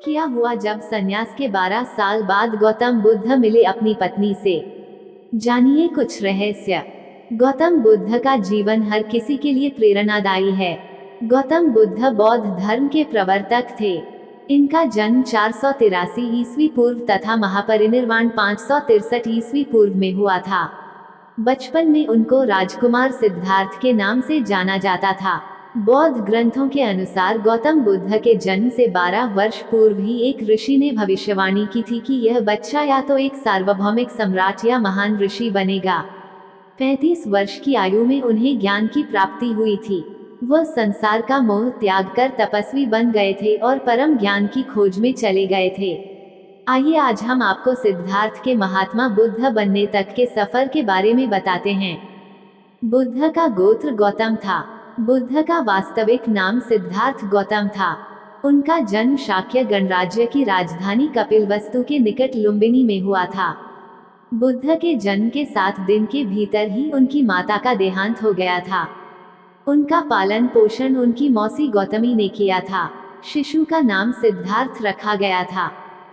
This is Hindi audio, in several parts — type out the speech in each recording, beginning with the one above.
क्या हुआ जब संन्यास के 12 साल बाद गौतम बुद्ध मिले अपनी पत्नी से? जानिए कुछ रहस्य। गौतम बुद्ध का जीवन हर किसी के लिए प्रेरणादायी है। गौतम बुद्ध बौद्ध धर्म के प्रवर्तक थे। इनका जन्म 483 ईस्वी पूर्व तथा महापरिनिर्वाण 563 ईस्वी पूर्व में हुआ था। बचपन में उनको राजकुमार सिद्धार्थ के नाम से जाना जाता था। बौद्ध ग्रंथों के अनुसार गौतम बुद्ध के जन्म से 12 वर्ष पूर्व ही एक ऋषि ने भविष्यवाणी की थी कि यह बच्चा या तो एक सार्वभौमिक सम्राट या महान ऋषि बनेगा। 35 वर्ष की आयु में उन्हें ज्ञान की प्राप्ति हुई थी। वह संसार का मोह त्याग कर तपस्वी बन गए थे और परम ज्ञान की खोज में चले गए थे। आइए आज हम आपको सिद्धार्थ के महात्मा बुद्ध बनने तक के सफर के बारे में बताते हैं। बुद्ध का गोत्र गौतम था। बुद्ध का वास्तविक नाम सिद्धार्थ गौतम था। उनका जन्म शाक्य गणराज्य की राजधानी कपिलवस्तु के निकट लुम्बिनी में हुआ था। बुद्ध के जन्म के 7 दिन के भीतर ही उनकी माता का देहांत हो गया था। उनका पालन पोषण उनकी मौसी गौतमी ने किया था। शिशु का नाम सिद्धार्थ रखा गया था।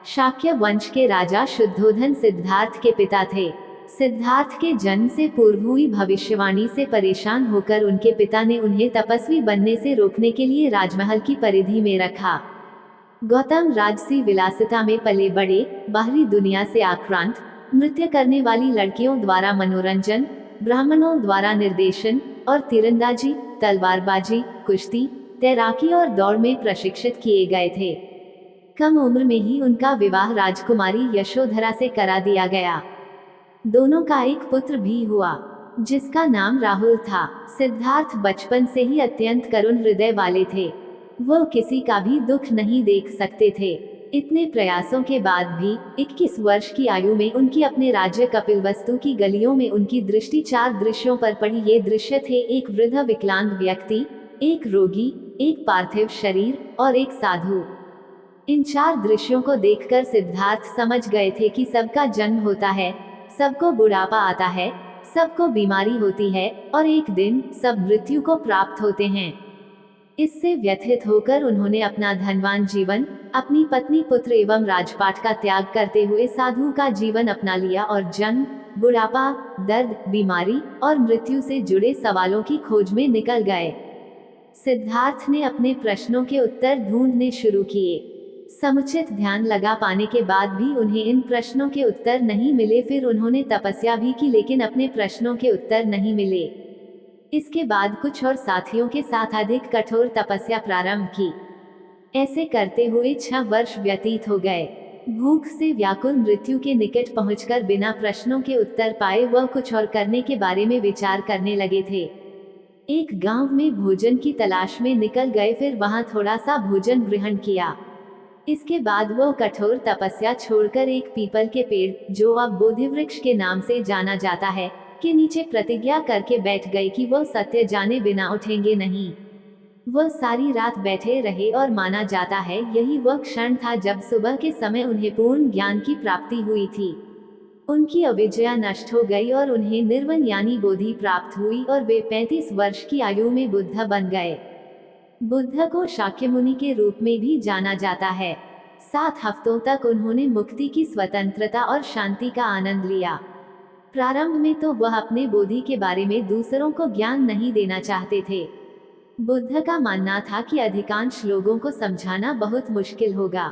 शाक्य वंश के राजा शुद्धोधन सिद्धार्थ के पिता थे। सिद्धार्थ के जन्म से पूर्व हुई भविष्यवाणी से परेशान होकर उनके पिता ने उन्हें तपस्वी बनने से रोकने के लिए राजमहल की परिधि में रखा। गौतम राजसी विलासिता में पले बड़े, बाहरी दुनिया से आक्रांत, नृत्य करने वाली लड़कियों द्वारा मनोरंजन, ब्राह्मणों द्वारा निर्देशन और तीरंदाजी, तलवारबाजी, कुश्ती, तैराकी और दौड़ में प्रशिक्षित किए गए थे। कम उम्र में ही उनका विवाह राजकुमारी यशोधरा से करा दिया गया। दोनों का एक पुत्र भी हुआ जिसका नाम राहुल था। सिद्धार्थ बचपन से ही अत्यंत करुण हृदय वाले थे। वह किसी का भी दुख नहीं देख सकते थे। इतने प्रयासों के बाद भी 21 वर्ष की आयु में उनकी अपने राज्य कपिलवस्तु की गलियों में उनकी दृष्टि 4 दृश्यों पर पड़ी। ये दृश्य थे एक वृद्ध विकलांग व्यक्ति, एक रोगी, एक पार्थिव शरीर और एक साधु। इन 4 दृश्यों को देखकर सिद्धार्थ समझ गए थे कि सबका जन्म होता है, सबको बुढ़ापा आता है, सबको बीमारी होती है और एक दिन सब मृत्यु को प्राप्त होते हैं। इससे व्यथित होकर उन्होंने अपना धनवान जीवन, अपनी पत्नी, पुत्र एवं राजपाट का त्याग करते हुए साधु का जीवन अपना लिया और जन्म, बुढ़ापा, दर्द, बीमारी और मृत्यु से जुड़े सवालों की खोज में निकल गए। सिद्धार्थ ने अपने प्रश्नों के उत्तर ढूंढने शुरू किए। समुचित ध्यान लगा पाने के बाद भी उन्हें इन प्रश्नों के उत्तर नहीं मिले। फिर उन्होंने तपस्या भी की लेकिन अपने प्रश्नों के उत्तर नहीं मिले। इसके बाद कुछ और साथियों के साथ अधिक कठोर तपस्या प्रारंभ की। ऐसे करते हुए 6 वर्ष व्यतीत हो गए। भूख से व्याकुल मृत्यु के निकट पहुंचकर बिना प्रश्नों के उत्तर पाए वह कुछ और करने के बारे में विचार करने लगे थे। एक गांव में भोजन की तलाश में निकल गए, फिर वहां थोड़ा सा भोजन ग्रहण किया। इसके बाद वह कठोर तपस्या छोड़कर एक पीपल के पेड़, जो अब बोधिवृक्ष के नाम से जाना जाता है, के नीचे प्रतिज्ञा करके बैठ गए कि वह सत्य जाने बिना उठेंगे नहीं। वह सारी रात बैठे रहे और माना जाता है यही वह क्षण था जब सुबह के समय उन्हें पूर्ण ज्ञान की प्राप्ति हुई थी। उनकी अविद्या नष्ट हो गई और उन्हें निर्वाण यानी बोधि प्राप्त हुई और वे 35 वर्ष की आयु में बुद्ध बन गए। बुद्ध को शाक्य मुनि के रूप में भी जाना जाता है। 7 हफ्तों तक उन्होंने मुक्ति की स्वतंत्रता और शांति का आनंद लिया। प्रारंभ में तो वह अपने बोधि के बारे में दूसरों को ज्ञान नहीं देना चाहते थे। बुद्ध का मानना था कि अधिकांश लोगों को समझाना बहुत मुश्किल होगा।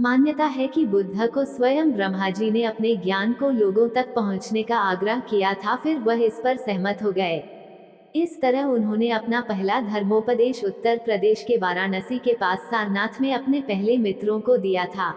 मान्यता है कि बुद्ध को स्वयं ब्रह्मा जी ने अपने ज्ञान को लोगों तक पहुंचने का आग्रह किया था, फिर वह इस पर सहमत हो गए। इस तरह उन्होंने अपना पहला धर्मोपदेश उत्तर प्रदेश के वाराणसी के पास सारनाथ में अपने पहले मित्रों को दिया था।